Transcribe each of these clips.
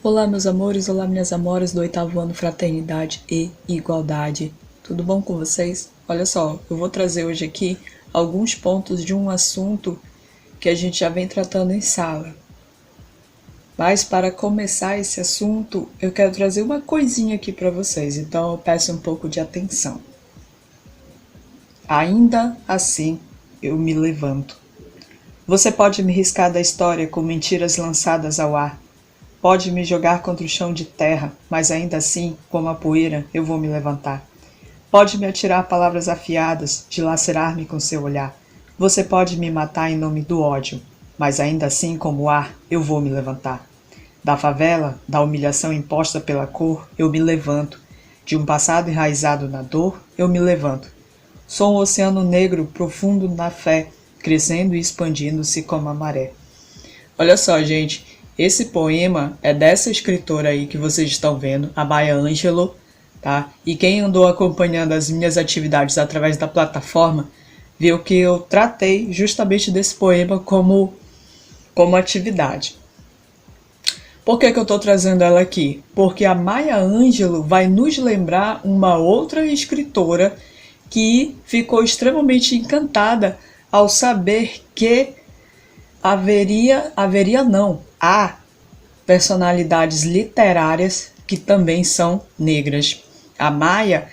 Olá, meus amores, olá, minhas amoras do oitavo ano Fraternidade e Igualdade. Tudo bom com vocês? Olha só, eu vou trazer hoje aqui alguns pontos de um assunto que a gente já vem tratando em sala. Mas para começar esse assunto, eu quero trazer uma coisinha aqui para vocês, então eu peço um pouco de atenção. Ainda assim, eu me levanto. Você pode me riscar da história com mentiras lançadas ao ar. Pode me jogar contra o chão de terra, mas ainda assim, como a poeira, eu vou me levantar. Pode me atirar palavras afiadas, dilacerar-me com seu olhar. Você pode me matar em nome do ódio, mas ainda assim, como o ar, eu vou me levantar. Da favela, da humilhação imposta pela cor, eu me levanto. De um passado enraizado na dor, eu me levanto. Sou um oceano negro profundo na fé, crescendo e expandindo-se como a maré. Olha só, gente, esse poema é dessa escritora aí que vocês estão vendo, a Maya Angelou, tá? E quem andou acompanhando as minhas atividades através da plataforma, viu que eu tratei justamente desse poema como atividade. Por que eu estou trazendo ela aqui? Porque a Maya Angelou vai nos lembrar uma outra escritora que ficou extremamente encantada ao saber que há personalidades literárias que também são negras. A Maya,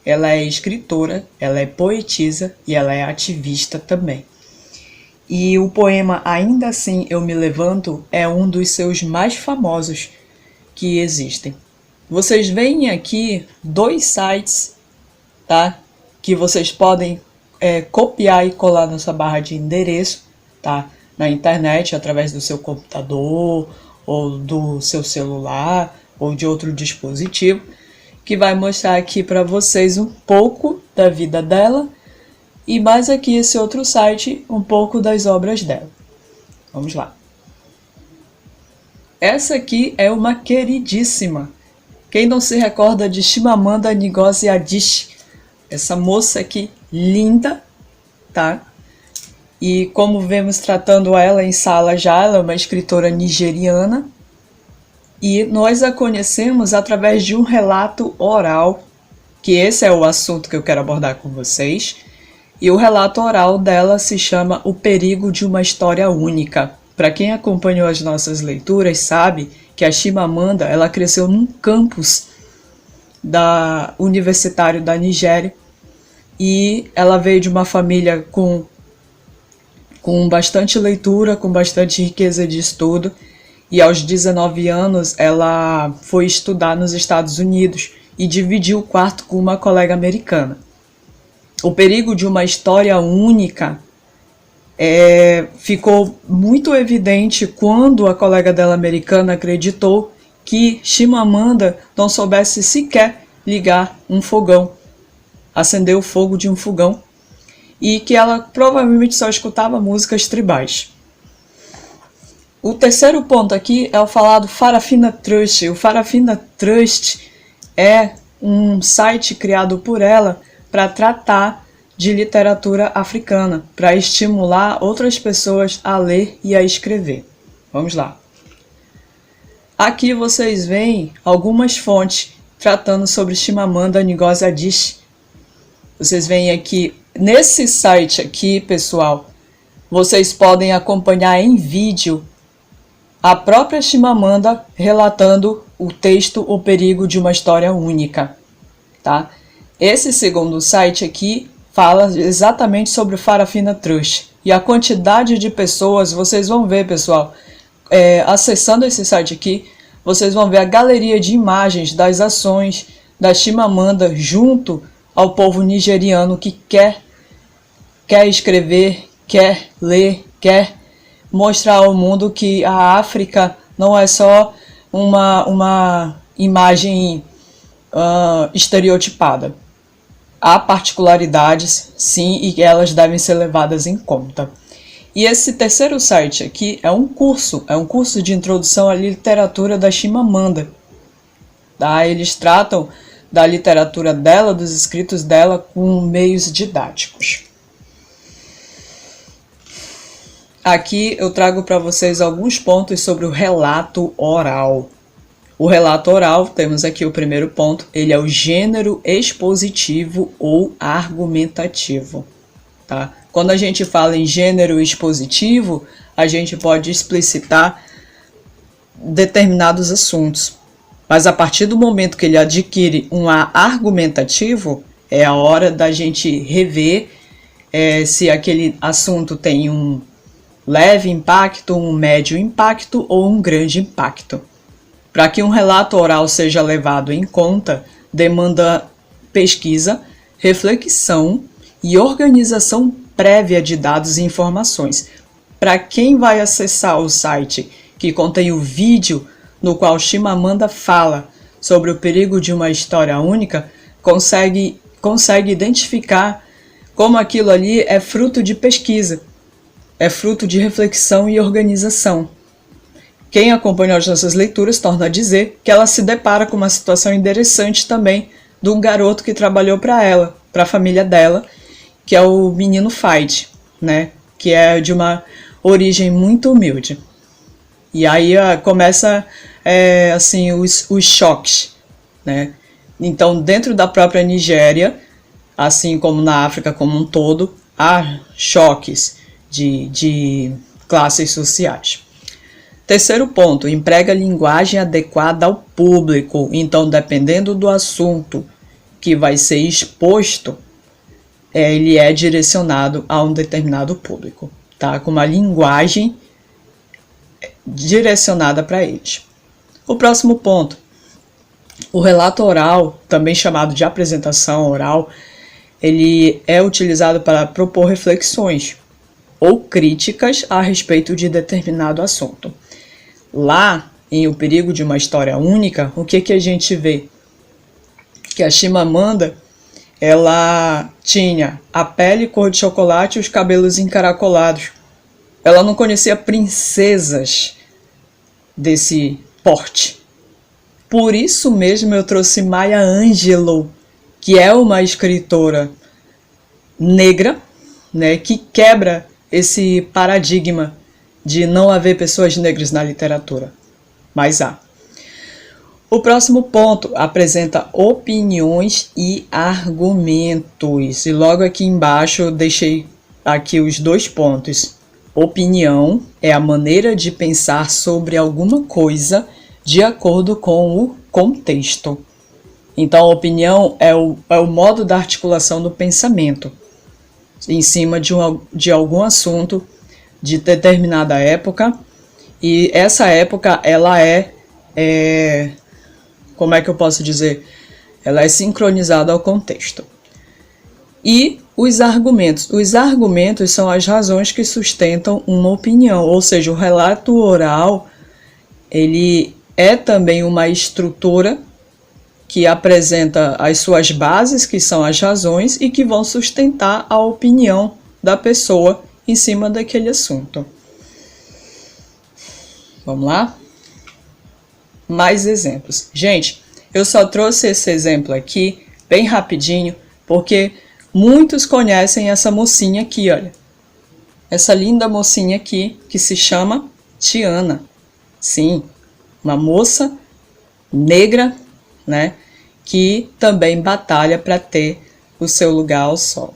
ela é escritora, ela é poetisa e ela é ativista também. E o poema Ainda Assim Eu Me Levanto é um dos seus mais famosos que existem. Vocês veem aqui dois sites, tá? Que vocês podem copiar e colar na sua barra de endereço, tá? Na internet, através do seu computador, ou do seu celular, ou de outro dispositivo, que vai mostrar aqui para vocês um pouco da vida dela, e mais aqui esse outro site, um pouco das obras dela. Vamos lá. Essa aqui é uma queridíssima. Quem não se recorda de Chimamanda Ngozi Adichie? Essa moça aqui, linda, tá? E como vemos tratando ela em sala já, ela é uma escritora nigeriana. E nós a conhecemos através de um relato oral, que esse é o assunto que eu quero abordar com vocês. E o relato oral dela se chama O Perigo de uma História Única. Para quem acompanhou as nossas leituras sabe que a Chimamanda ela cresceu num campus universitário da Nigéria e ela veio de uma família com bastante leitura, com bastante riqueza de estudo, e aos 19 anos ela foi estudar nos Estados Unidos e dividiu o quarto com uma colega americana. O perigo de uma história única ficou muito evidente quando a colega dela americana acreditou que Chimamanda não soubesse sequer ligar um fogão, acender o fogo de um fogão, e que ela provavelmente só escutava músicas tribais. O terceiro ponto aqui é o falado Farafina Trust. O Farafina Trust é um site criado por ela para tratar de literatura africana, para estimular outras pessoas a ler e a escrever. Vamos lá. Aqui vocês veem algumas fontes tratando sobre Chimamanda Ngozi Adichie. Vocês veem aqui, nesse site aqui, pessoal, vocês podem acompanhar em vídeo a própria Chimamanda relatando o texto O Perigo de uma História Única, tá? Esse segundo site aqui fala exatamente sobre o Farafina Trust. E a quantidade de pessoas, vocês vão ver, pessoal, acessando esse site aqui, vocês vão ver a galeria de imagens das ações da Chimamanda junto ao povo nigeriano que quer escrever, quer ler, quer mostrar ao mundo que a África não é só uma imagem estereotipada. Há particularidades, sim, e elas devem ser levadas em conta. E esse terceiro site aqui é um curso de introdução à literatura da Chimamanda. Tá? Eles tratam da literatura dela, dos escritos dela, com meios didáticos. Aqui eu trago para vocês alguns pontos sobre o relato oral. O relato oral, temos aqui o primeiro ponto, ele é o gênero expositivo ou argumentativo, tá? Quando a gente fala em gênero expositivo, a gente pode explicitar determinados assuntos, mas a partir do momento que ele adquire um ar argumentativo, é a hora da gente rever se aquele assunto tem um leve impacto, um médio impacto ou um grande impacto. Para que um relato oral seja levado em conta, demanda pesquisa, reflexão e organização prévia de dados e informações. Para quem vai acessar o site que contém o vídeo no qual Chimamanda fala sobre o perigo de uma história única, consegue identificar como aquilo ali é fruto de pesquisa, é fruto de reflexão e organização. Quem acompanha as nossas leituras torna a dizer que ela se depara com uma situação interessante também de um garoto que trabalhou para ela, para a família dela, que é o menino Fight, né? Que é de uma origem muito humilde. E aí começa assim, os choques, né? Então, dentro da própria Nigéria, assim como na África como um todo, há choques de classes sociais. Terceiro ponto, emprega linguagem adequada ao público. Então, dependendo do assunto que vai ser exposto, ele é direcionado a um determinado público, tá? Com uma linguagem direcionada para eles. O próximo ponto, o relato oral, também chamado de apresentação oral, ele é utilizado para propor reflexões ou críticas a respeito de determinado assunto. Lá, em O Perigo de uma História Única, o que a gente vê? Que a Chimamanda, ela tinha a pele cor de chocolate e os cabelos encaracolados. Ela não conhecia princesas desse porte. Por isso mesmo eu trouxe Maya Angelou, que é uma escritora negra, né, que quebra esse paradigma de não haver pessoas negras na literatura, mas há. O próximo ponto apresenta opiniões e argumentos. E logo aqui embaixo eu deixei aqui os 2 pontos. Opinião é a maneira de pensar sobre alguma coisa de acordo com o contexto. Então, a opinião é o modo da articulação do pensamento em cima de algum assunto de determinada época, e essa época ela como é que eu posso dizer? Ela é sincronizada ao contexto. E os argumentos. Os argumentos são as razões que sustentam uma opinião, ou seja, o relato oral, ele é também uma estrutura que apresenta as suas bases, que são as razões, e que vão sustentar a opinião da pessoa em cima daquele assunto. Vamos lá? Mais exemplos. Gente, eu só trouxe esse exemplo aqui, bem rapidinho, porque muitos conhecem essa mocinha aqui, olha. Essa linda mocinha aqui, que se chama Tiana. Sim, uma moça negra, né, que também batalha para ter o seu lugar ao sol.